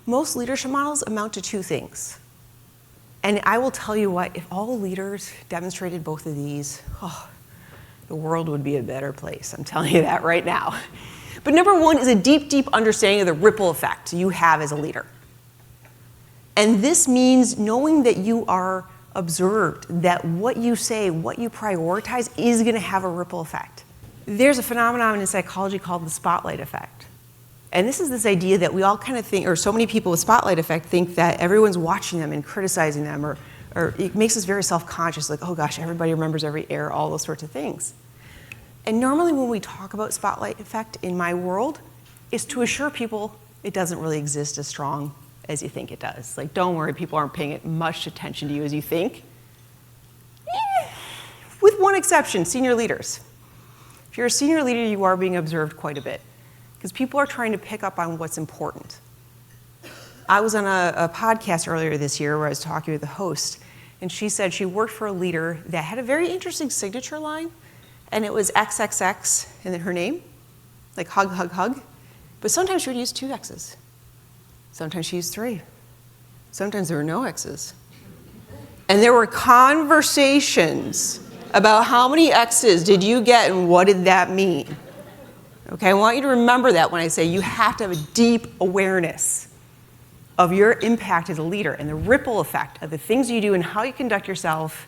Most leadership models amount to two things. And I will tell you what, if all leaders demonstrated both of these, the world would be a better place. I'm telling you that right now. But number one is a deep, deep understanding of the ripple effect you have as a leader. And this means knowing that you are observed, that what you say, what you prioritize is going to have a ripple effect. There's a phenomenon in psychology called the spotlight effect. And this is this idea that we all kind of think, or so many people with spotlight effect think that everyone's watching them and criticizing them, or it makes us very self-conscious, like, oh gosh, everybody remembers every error, all those sorts of things. And normally when we talk about spotlight effect in my world, is to assure people it doesn't really exist as strong as you think it does. Like, don't worry, people aren't paying much attention to you as you think. With one exception, senior leaders. If you're a senior leader, you are being observed quite a bit, because people are trying to pick up on what's important. I was on a podcast earlier this year where I was talking with the host, and she said she worked for a leader that had a very interesting signature line, and it was XXX and then her name, like hug, hug, hug. But sometimes she would use 2 X's. Sometimes she used 3. Sometimes there were no X's. And there were conversations about how many X's did you get and what did that mean. Okay, I want you to remember that when I say you have to have a deep awareness of your impact as a leader and the ripple effect of the things you do and how you conduct yourself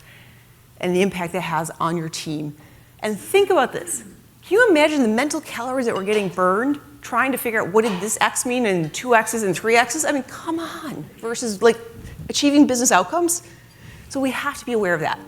and the impact that has on your team. And think about this. Can you imagine the mental calories that were getting burned trying to figure out what did this X mean and 2 X's and 3 X's? I mean, come on, versus like achieving business outcomes. So we have to be aware of that.